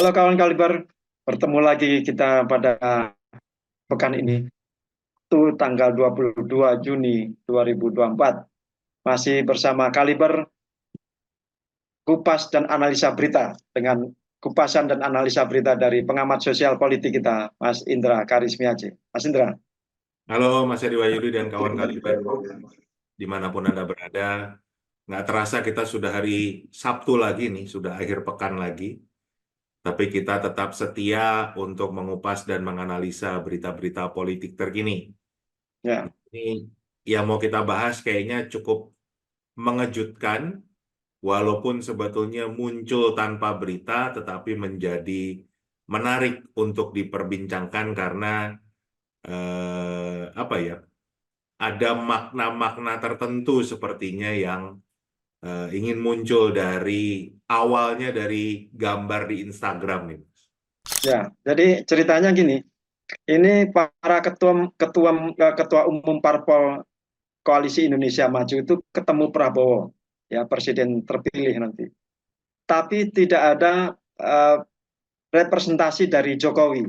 Halo kawan Kaliber, bertemu lagi kita pada pekan ini, itu tanggal 22 Juni 2024. Masih bersama Kaliber, kupas dan analisa berita, dengan kupasan dan analisa berita dari pengamat sosial politik kita, Mas Indra Karismiaji. Mas Indra. Halo Mas Heri Wahyudi dan kawan Kaliber, dimanapun Anda berada. Nggak terasa kita sudah hari Sabtu lagi nih, sudah akhir pekan lagi. Tapi kita tetap setia untuk mengupas dan menganalisa berita-berita politik terkini. Ya, Ini yang mau kita bahas kayaknya cukup mengejutkan, walaupun sebetulnya muncul tanpa berita, tetapi menjadi menarik untuk diperbincangkan karena apa ya? Ada makna-makna tertentu sepertinya yang ingin muncul dari awalnya dari gambar di Instagram nih. ya. Jadi ceritanya gini, ini para ketua umum parpol Koalisi Indonesia Maju itu ketemu Prabowo, ya presiden terpilih nanti. Tapi tidak ada eh, representasi dari Jokowi,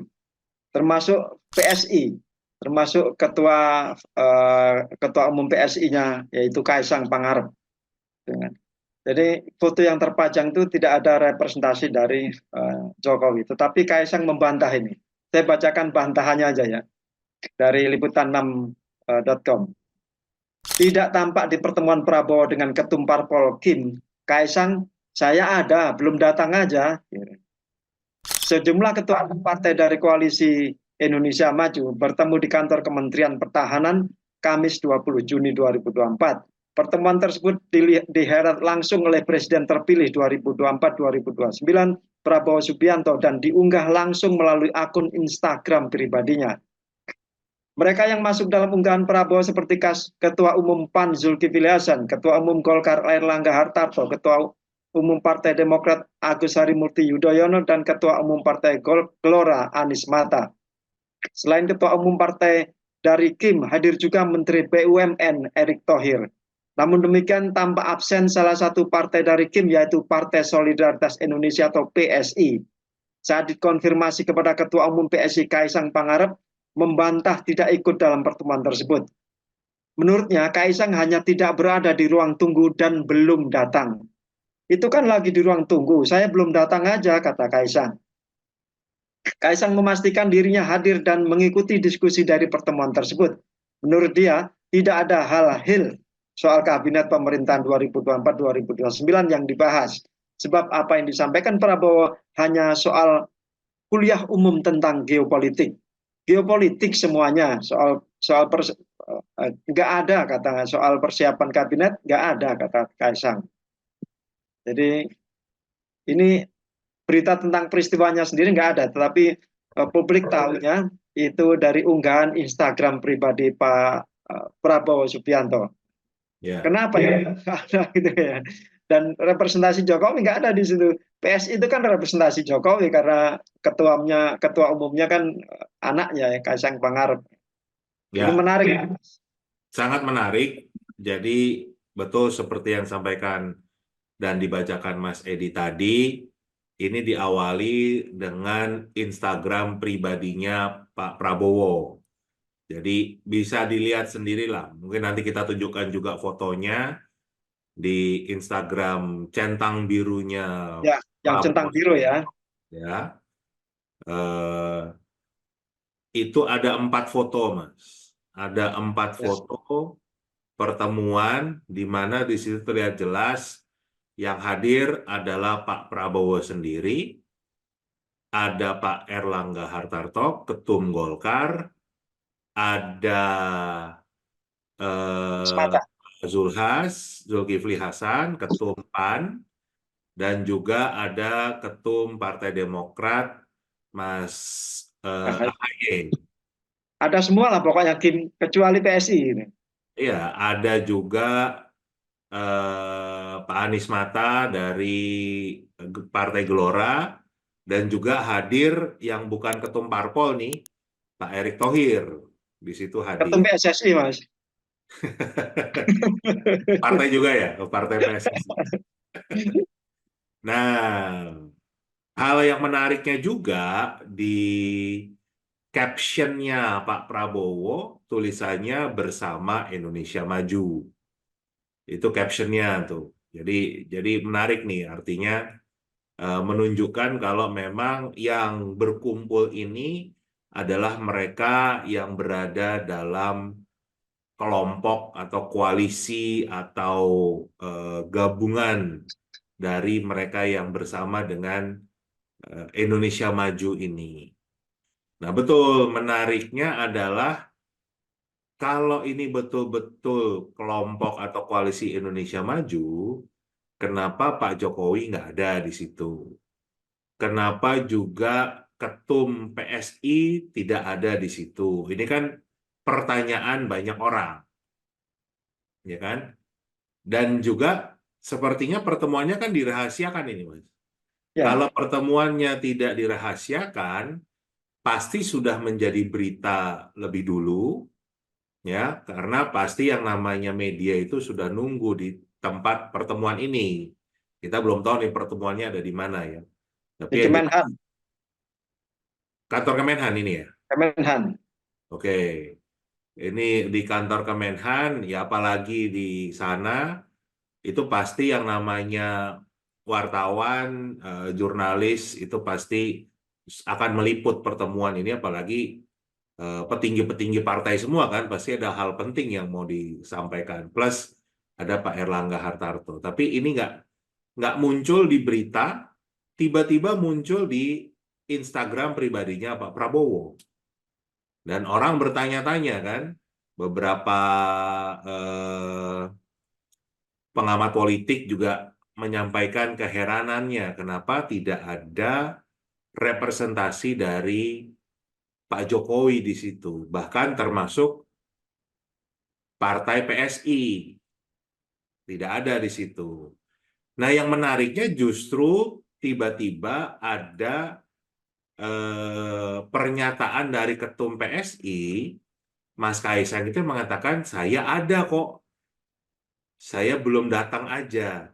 termasuk PSI, termasuk ketua umum PSI-nya yaitu Kaisang Pangarep. Jadi foto yang terpajang itu tidak ada representasi dari Jokowi, tetapi Kaisang membantah ini. Saya bacakan bantahannya aja ya dari liputan6.com. Tidak tampak di pertemuan Prabowo dengan Ketum Parpol Kim Kaisang, saya ada, belum datang aja. Sejumlah ketua partai dari Koalisi Indonesia Maju bertemu di kantor Kementerian Pertahanan Kamis 20 Juni 2024. Pertemuan tersebut dihelat langsung oleh Presiden terpilih 2024-2029 Prabowo Subianto dan diunggah langsung melalui akun Instagram pribadinya. Mereka yang masuk dalam unggahan Prabowo seperti Ketua Umum PAN Zulkifli Hasan, Ketua Umum Golkar Airlangga Hartarto, Ketua Umum Partai Demokrat Agus Harimurti Yudhoyono, dan Ketua Umum Partai Gelora Anies Mata. Selain Ketua Umum Partai dari Kim, hadir juga Menteri BUMN Erick Thohir. Namun demikian tanpa absen salah satu partai dari Kim, yaitu Partai Solidaritas Indonesia atau PSI. Saat dikonfirmasi kepada Ketua Umum PSI Kaisang Pangarep, membantah tidak ikut dalam pertemuan tersebut. Menurutnya, Kaisang hanya tidak berada di ruang tunggu dan belum datang. Itu kan lagi di ruang tunggu, saya belum datang aja, kata Kaisang. Kaisang memastikan dirinya hadir dan mengikuti diskusi dari pertemuan tersebut. Menurut dia, tidak ada hal-hal soal kabinet pemerintahan 2024-2029 yang dibahas. Sebab apa yang disampaikan Prabowo hanya soal kuliah umum tentang geopolitik. Geopolitik semuanya, nggak ada kata soal persiapan kabinet, nggak ada kata Kaisang. Jadi ini berita tentang peristiwanya sendiri nggak ada, tetapi publik tahunya itu dari unggahan Instagram pribadi Pak Prabowo Subianto. Ya, Kenapa ya? Ada gitu ya. Dan representasi Jokowi nggak ada di situ. PSI itu kan representasi Jokowi karena ketua umumnya kan anaknya ya, Kaisang Pangarep. Ini ya, menarik. Ya. sangat menarik. Jadi betul seperti yang sampaikan dan dibacakan Mas Edi tadi, ini diawali dengan Instagram pribadinya Pak Prabowo. Jadi bisa dilihat sendirilah. Mungkin nanti kita tunjukkan juga fotonya di Instagram centang birunya Ya, yang centang Prabowo. biru ya. Ya, itu ada 4 foto, Mas. Ada 4 foto pertemuan di mana di situ terlihat jelas yang hadir adalah Pak Prabowo sendiri, ada Pak Erlangga Hartarto, Ketum Golkar, ada Semata. Zulkifli Hasan, Ketum PAN, dan juga ada Ketum Partai Demokrat, Mas AHY. Ada semua lah pokoknya Kim, kecuali PSI ini. Iya, ada juga Pak Anies Mata dari Partai Gelora, dan juga hadir yang bukan ketum parpol nih, Pak Erick Thohir di situ Ketum hadir. PSSI Mas. Partai juga ya, Partai PSSI. Nah, hal yang menariknya juga di captionnya Pak Prabowo, tulisannya bersama Indonesia Maju. Itu captionnya tuh. Jadi menarik nih, artinya menunjukkan kalau memang yang berkumpul ini adalah mereka yang berada dalam kelompok atau koalisi atau gabungan dari mereka yang bersama dengan Indonesia Maju ini. Nah, betul menariknya adalah kalau ini betul-betul kelompok atau koalisi Indonesia Maju, kenapa Pak Jokowi nggak ada di situ? Kenapa juga ketum PSI tidak ada di situ? Ini kan pertanyaan banyak orang, ya kan? Dan juga sepertinya pertemuannya kan dirahasiakan ini, Mas. Ya, Kalau pertemuannya tidak dirahasiakan, pasti sudah menjadi berita lebih dulu, ya, karena pasti yang namanya media itu sudah nunggu di tempat pertemuan ini. Kita belum tahu nih pertemuannya ada di mana ya. Tapi di yang jelas, Kemenhan, kantor Kemenhan ini ya. Kemenhan. Oke, ini di kantor Kemenhan, ya apalagi di sana, itu pasti yang namanya wartawan, jurnalis, itu pasti akan meliput pertemuan ini, apalagi petinggi-petinggi partai semua kan, pasti ada hal penting yang mau disampaikan. Plus ada Pak Erlangga Hartarto. Tapi ini nggak muncul di berita, tiba-tiba muncul di Instagram pribadinya Pak Prabowo. Dan orang bertanya-tanya kan, beberapa eh, pengamat politik juga menyampaikan keheranannya kenapa tidak ada representasi dari Pak Jokowi di situ, bahkan termasuk partai PSI tidak ada di situ. Nah, yang menariknya justru tiba-tiba ada pernyataan dari ketum PSI, Mas Kaisang itu mengatakan saya ada kok, saya belum datang aja.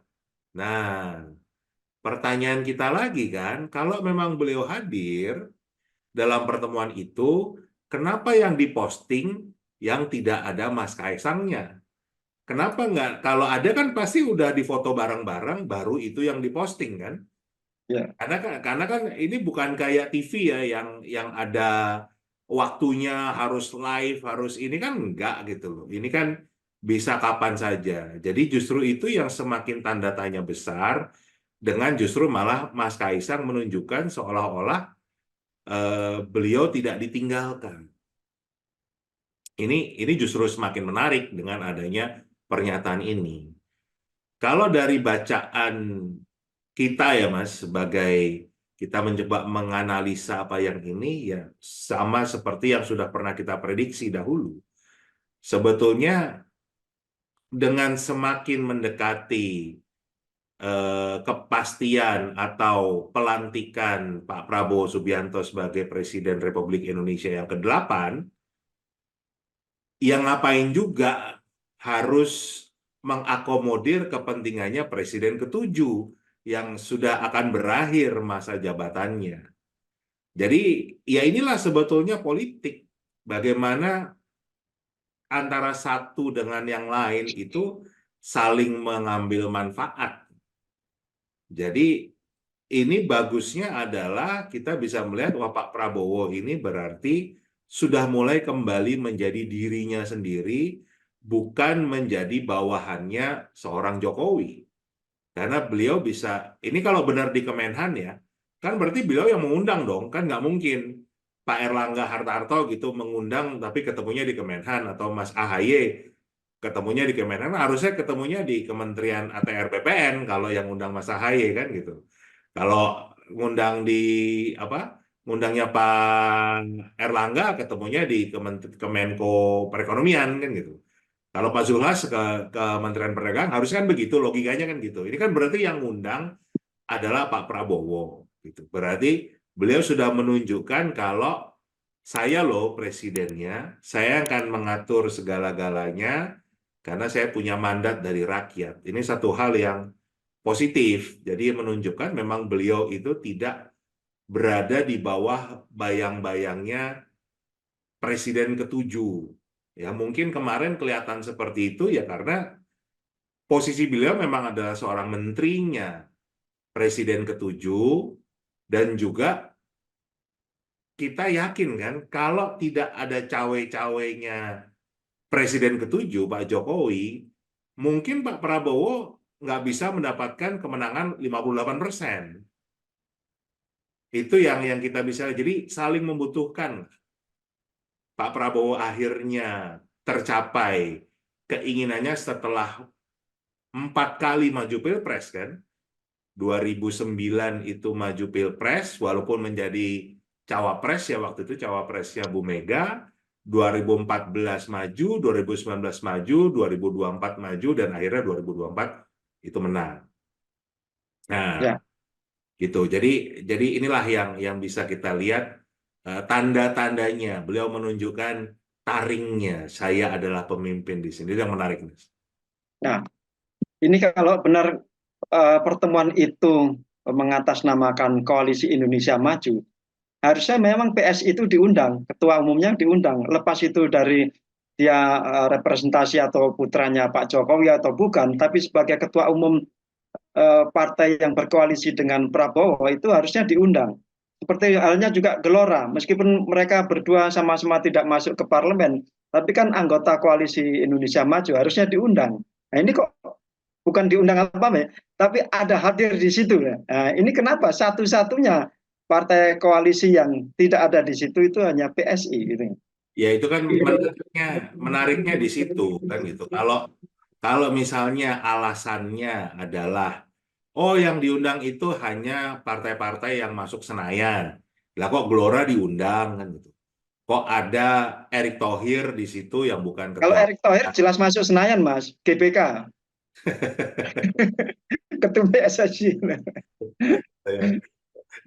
Nah, pertanyaan kita lagi kan, kalau memang beliau hadir dalam pertemuan itu, kenapa yang diposting yang tidak ada Mas Kaisangnya? Kenapa nggak? Kalau ada kan pasti udah difoto bareng-bareng, baru itu yang diposting kan? Ya, Karena kan ini bukan kayak TV ya, yang ada waktunya harus live, harus ini kan enggak gitu loh. Ini kan bisa kapan saja. Jadi justru itu yang semakin tanda tanya besar, dengan justru malah Mas Kaisang menunjukkan seolah-olah beliau tidak ditinggalkan. Ini justru semakin menarik dengan adanya pernyataan ini. Kalau dari bacaan kita ya Mas, sebagai kita mencoba menganalisa apa yang ini, ya sama seperti yang sudah pernah kita prediksi dahulu. Sebetulnya dengan semakin mendekati kepastian atau pelantikan Pak Prabowo Subianto sebagai Presiden Republik Indonesia yang ke-8, yang ngapain juga harus mengakomodir kepentingannya Presiden ke-7 yang sudah akan berakhir masa jabatannya. Jadi ya inilah sebetulnya politik. Bagaimana antara satu dengan yang lain itu saling mengambil manfaat. Jadi ini bagusnya adalah kita bisa melihat wah Pak Prabowo ini berarti sudah mulai kembali menjadi dirinya sendiri, bukan menjadi bawahannya seorang Jokowi. Karena beliau bisa, ini kalau benar di Kemenhan ya, kan berarti beliau yang mengundang dong, kan nggak mungkin Pak Erlangga Hartarto gitu mengundang tapi ketemunya di Kemenhan, atau Mas AHY ketemunya di Kemenhan, harusnya ketemunya di Kementerian ATR BPN kalau yang undang Mas AHY kan gitu. Kalau ngundang di apa? Ngundangnya Pak Erlangga ketemunya di Kemenko Perekonomian kan gitu. Kalau Pak Zulhas ke Kementerian Perdagangan harusnya kan begitu logikanya kan gitu. Ini kan berarti yang ngundang adalah Pak Prabowo gitu. Berarti beliau sudah menunjukkan kalau saya loh presidennya, saya akan mengatur segala-galanya karena saya punya mandat dari rakyat. Ini satu hal yang positif. Jadi menunjukkan memang beliau itu tidak berada di bawah bayang-bayangnya Presiden ke-7. Ya, mungkin kemarin kelihatan seperti itu ya karena posisi beliau memang adalah seorang menterinya Presiden ke-7, dan juga kita yakin kan kalau tidak ada cawe-cawenya Presiden ke-7 Pak Jokowi, mungkin Pak Prabowo nggak bisa mendapatkan kemenangan 58%. Itu yang kita bisa, jadi saling membutuhkan. Pak Prabowo akhirnya tercapai keinginannya setelah 4 kali maju pilpres kan. 2009 itu maju pilpres walaupun menjadi cawapres ya, waktu itu cawapresnya Bu Mega. 2014 maju, 2019 maju, 2024 maju, dan akhirnya 2024 itu menang. Nah, Ya. gitu. Jadi inilah yang bisa kita lihat tanda-tandanya. Beliau menunjukkan taringnya, saya adalah pemimpin di sini. Itu yang menarik, Mas. Nah, ini kalau benar pertemuan itu mengatasnamakan Koalisi Indonesia Maju, harusnya memang PSI itu diundang, ketua umumnya diundang. Lepas itu dari dia representasi atau putranya Pak Jokowi atau bukan, tapi sebagai ketua umum partai yang berkoalisi dengan Prabowo itu harusnya diundang. Seperti halnya juga Gelora, meskipun mereka berdua sama-sama tidak masuk ke parlemen, tapi kan anggota Koalisi Indonesia Maju harusnya diundang. Nah ini kok bukan diundang apa ya, tapi ada hadir di situ ya. Nah, ini kenapa satu-satunya partai koalisi yang tidak ada di situ itu hanya PSI gitu. Ya itu kan menariknya di situ kan gitu. Kalau misalnya alasannya adalah oh yang diundang itu hanya partai-partai yang masuk Senayan. Lah kok Gelora diundang kan gitu. Kok ada Erick Thohir di situ yang bukan Kalau ketua. Erick Thohir jelas masuk Senayan, Mas, GBK, ketua PSSI.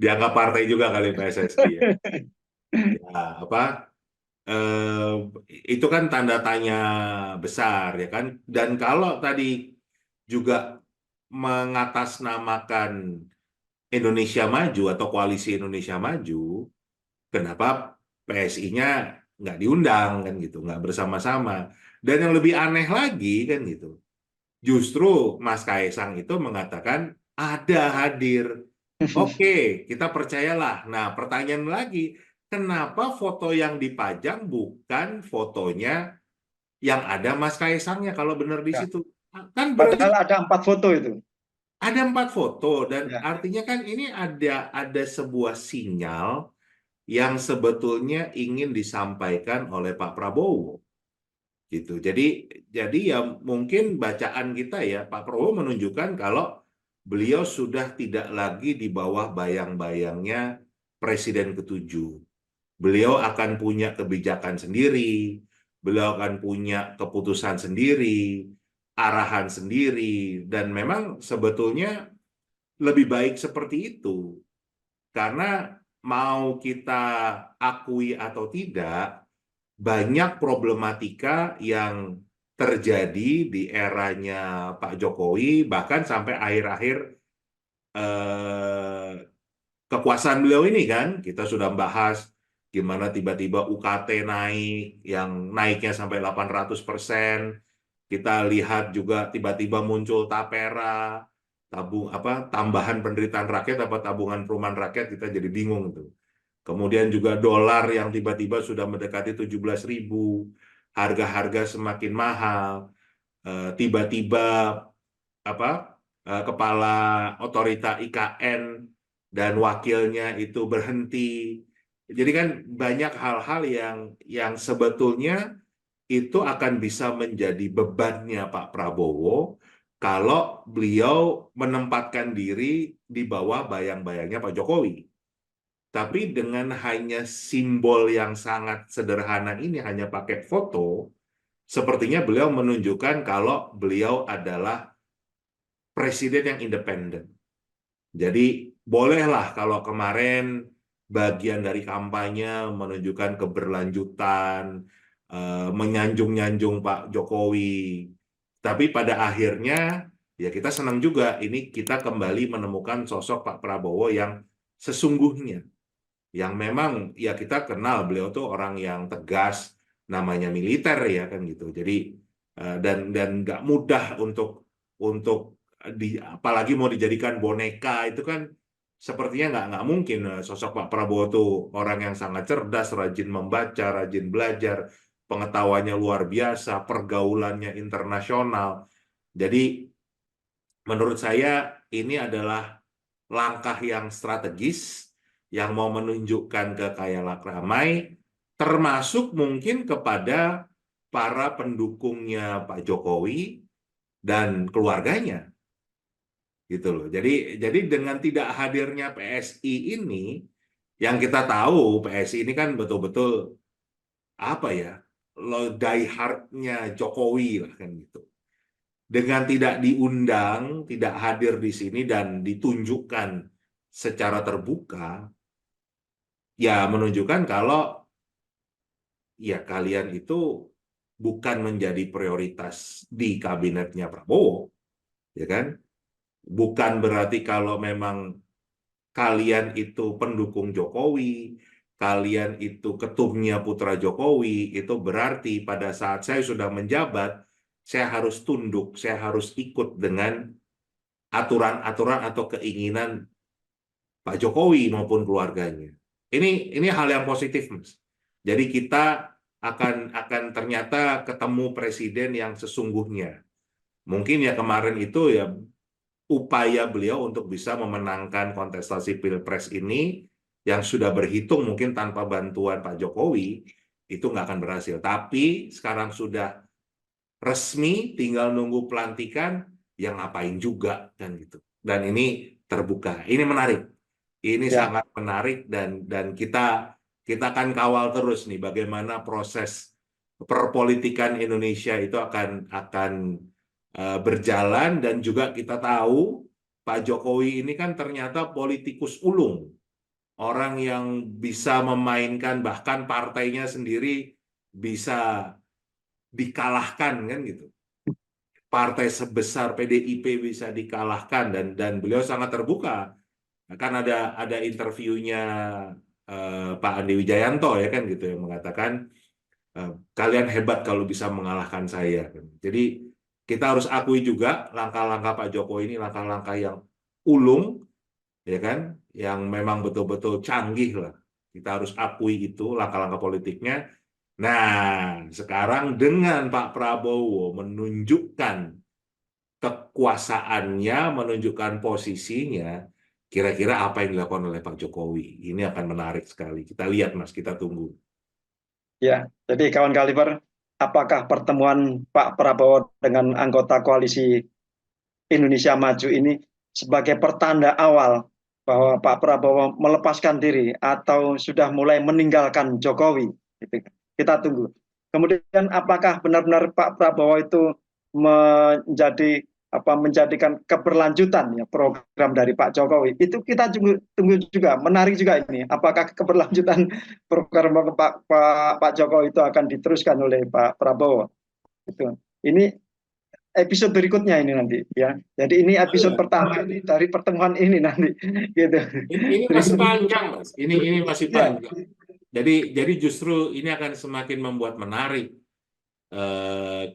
Dianggap partai juga kali PSSI ya. Ya, apa? eh, itu kan tanda tanya besar ya kan. Dan kalau tadi juga mengatasnamakan Indonesia Maju atau Koalisi Indonesia Maju, kenapa PSI-nya nggak diundang kan gitu, nggak bersama-sama. Dan yang lebih aneh lagi kan gitu, justru Mas Kaisang itu mengatakan ada hadir. Oke, kita percayalah. Nah, pertanyaan lagi, kenapa foto yang dipajang bukan fotonya yang ada Mas Kaisangnya kalau benar di Ya, situ? Kan berarti padahal ada 4 foto itu. ada 4 foto dan Ya. artinya kan ini ada sebuah sinyal yang sebetulnya ingin disampaikan oleh Pak Prabowo gitu. Jadi ya mungkin bacaan kita ya Pak Prabowo menunjukkan kalau beliau sudah tidak lagi di bawah bayang-bayangnya Presiden ke-7. Beliau akan punya kebijakan sendiri, beliau akan punya keputusan sendiri, arahan sendiri, dan memang sebetulnya lebih baik seperti itu. Karena mau kita akui atau tidak, banyak problematika yang terjadi di eranya Pak Jokowi, bahkan sampai akhir-akhir eh, kekuasaan beliau ini kan, kita sudah bahas gimana tiba-tiba UKT naik, yang naiknya sampai 800%. Kita lihat juga tiba-tiba muncul Tapera, tambahan penderitaan rakyat apa tabungan perumahan rakyat, kita jadi bingung tuh. Kemudian juga dolar yang tiba-tiba sudah mendekati 17.000, harga-harga semakin mahal, tiba-tiba apa kepala otorita IKN dan wakilnya itu berhenti. Jadi kan banyak hal-hal yang sebetulnya itu akan bisa menjadi bebannya Pak Prabowo kalau beliau menempatkan diri di bawah bayang-bayangnya Pak Jokowi. Tapi dengan hanya simbol yang sangat sederhana ini, hanya pakai foto, sepertinya beliau menunjukkan kalau beliau adalah presiden yang independen. Jadi bolehlah kalau kemarin bagian dari kampanye menunjukkan keberlanjutan, menyanjung-nyanjung Pak Jokowi. Tapi pada akhirnya ya kita senang juga ini kita kembali menemukan sosok Pak Prabowo yang sesungguhnya. yang memang ya kita kenal beliau tuh orang yang tegas, namanya militer ya kan gitu. Jadi dan nggak mudah untuk apalagi mau dijadikan boneka itu kan sepertinya nggak mungkin. Sosok Pak Prabowo tuh orang yang sangat cerdas, rajin membaca, rajin belajar, pengetahuannya luar biasa, pergaulannya internasional. Jadi menurut saya ini adalah langkah yang strategis yang mau menunjukkan ke khayalak ramai, termasuk mungkin kepada para pendukungnya Pak Jokowi dan keluarganya, gitu loh. Jadi dengan tidak hadirnya PSI ini, yang kita tahu PSI ini kan betul-betul apa ya, lo die hard-nya Jokowi lah kan gitu. Dengan tidak diundang, tidak hadir di sini dan ditunjukkan secara terbuka, ya menunjukkan kalau ya kalian itu bukan menjadi prioritas di kabinetnya Prabowo, ya kan? Bukan berarti kalau memang kalian itu pendukung Jokowi, kalian itu ketumnya putra Jokowi, itu berarti pada saat saya sudah menjabat, saya harus tunduk, saya harus ikut dengan aturan-aturan atau keinginan Pak Jokowi maupun keluarganya. Ini hal yang positif, Mas. Jadi kita akan ternyata ketemu presiden yang sesungguhnya. Mungkin ya kemarin itu ya upaya beliau untuk bisa memenangkan kontestasi Pilpres ini yang sudah berhitung mungkin tanpa bantuan Pak Jokowi itu nggak akan berhasil. Tapi sekarang sudah resmi, tinggal nunggu pelantikan, yang ngapain juga kan gitu. Dan ini terbuka. Ini menarik. Ini Ya, sangat menarik dan kita akan kawal terus nih bagaimana proses perpolitikan Indonesia itu akan berjalan dan juga kita tahu Pak Jokowi ini kan ternyata politikus ulung, orang yang bisa memainkan bahkan partainya sendiri bisa dikalahkan kan gitu. Partai sebesar PDIP bisa dikalahkan dan beliau sangat terbuka. Kan ada interviewnya Pak Andi Wijayanto ya kan gitu yang mengatakan kalian hebat kalau bisa mengalahkan saya. Jadi kita harus akui juga langkah-langkah Pak Jokowi ini langkah-langkah yang ulung ya kan, yang memang betul-betul canggih lah. Kita harus akui itu langkah-langkah politiknya. Nah, sekarang dengan Pak Prabowo menunjukkan kekuasaannya, menunjukkan posisinya, kira-kira apa yang dilakukan oleh Pak Jokowi. Ini akan menarik sekali. Kita lihat, Mas, kita tunggu. ya. Jadi kawan Kaliber, apakah pertemuan Pak Prabowo dengan anggota koalisi Indonesia Maju ini sebagai pertanda awal bahwa Pak Prabowo melepaskan diri atau sudah mulai meninggalkan Jokowi? Gitu. Kita tunggu. Kemudian apakah benar-benar Pak Prabowo itu menjadikan keberlanjutan ya program dari Pak Jokowi? Itu kita tunggu juga. Menarik juga ini. Apakah keberlanjutan program Pak Jokowi itu akan diteruskan oleh Pak Prabowo? Itu. Ini episode berikutnya ini nanti ya. Jadi ini Oh, episode iya. pertama ini dari pertemuan ini nanti gitu. Ini masih panjang, Mas. Ini masih Ya, panjang. Jadi justru ini akan semakin membuat menarik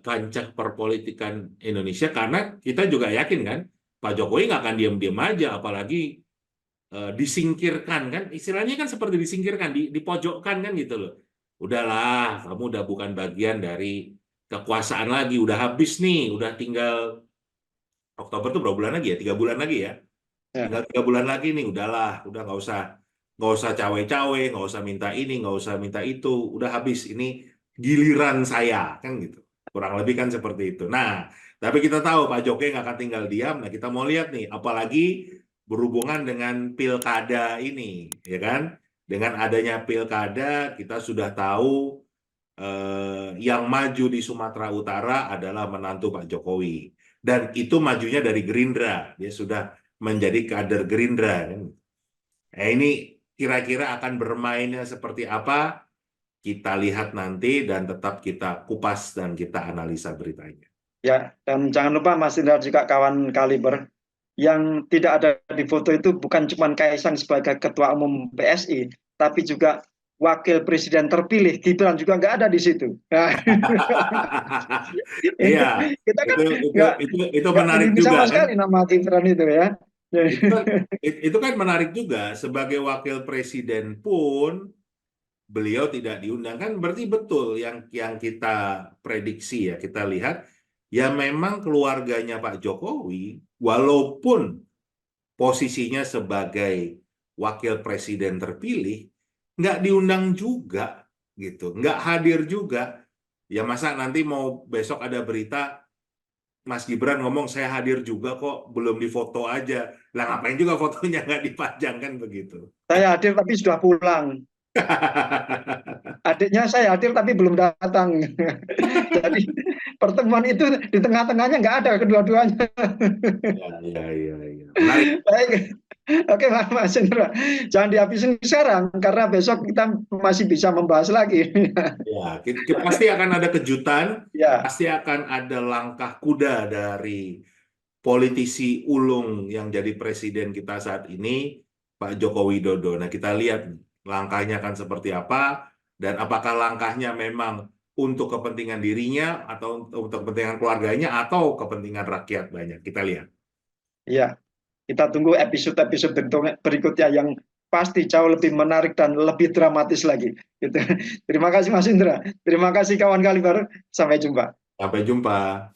kancah perpolitikan Indonesia karena kita juga yakin kan Pak Jokowi nggak akan diam-diam aja, apalagi disingkirkan kan, istilahnya kan seperti disingkirkan, dipojokkan kan gitu loh. Udahlah, kamu udah bukan bagian dari kekuasaan lagi, udah habis nih, udah tinggal Oktober tuh berapa bulan lagi ya? 3 bulan lagi ya? ya, Tinggal 3 bulan lagi nih, udahlah, udah nggak usah cawe-cawe, nggak usah minta ini, nggak usah minta itu, udah habis. Ini giliran saya kan gitu. Kurang lebih kan seperti itu. Nah, tapi kita tahu Pak Jokowi nggak akan tinggal diam. Nah, kita mau lihat nih, apalagi berhubungan dengan pilkada ini, ya kan? Dengan adanya pilkada, kita sudah tahu yang maju di Sumatera Utara adalah menantu Pak Jokowi. Dan itu majunya dari Gerindra. Dia sudah menjadi kader Gerindra. Kan? Nah, ini kira-kira akan bermainnya seperti apa? Kita lihat nanti dan tetap kita kupas dan kita analisa beritanya. ya. Dan jangan lupa Mas Indra juga kawan Kaliber yang tidak ada di foto itu bukan cuma Kaisang sebagai Ketua Umum PSI, tapi juga wakil presiden terpilih Gibran juga nggak ada di situ. Nah, Iya, kita kan itu nggak itu nggak menarik ini juga sama kan. sekali nama Gibran itu ya. Itu kan menarik juga sebagai wakil presiden pun beliau tidak diundang kan berarti betul yang kita prediksi ya kita lihat ya memang keluarganya Pak Jokowi walaupun posisinya sebagai wakil presiden terpilih nggak diundang juga gitu nggak hadir juga ya masa nanti mau besok ada berita Mas Gibran ngomong saya hadir juga kok belum difoto aja lah ngapain juga fotonya nggak dipajang kan begitu. Saya hadir tapi sudah pulang. Adiknya saya hadir tapi belum datang. Jadi pertemuan itu di tengah-tengahnya nggak ada kedua-duanya. Ya, ya, ya, ya. Menarik. Baik. Oke Mas Indra, jangan dihabisin sekarang karena besok kita masih bisa membahas lagi. Ya, pasti akan ada kejutan, Ya, pasti akan ada langkah kuda dari politisi ulung yang jadi presiden kita saat ini, Pak Joko Widodo. Nah, kita lihat nih, langkahnya akan seperti apa, dan apakah langkahnya memang untuk kepentingan dirinya, atau untuk kepentingan keluarganya, atau kepentingan rakyat banyak. Kita lihat. ya. Kita tunggu episode-episode berikutnya yang pasti jauh lebih menarik dan lebih dramatis lagi. Gitu. Terima kasih Mas Indra. Terima kasih kawan Kaliber. Sampai jumpa. Sampai jumpa.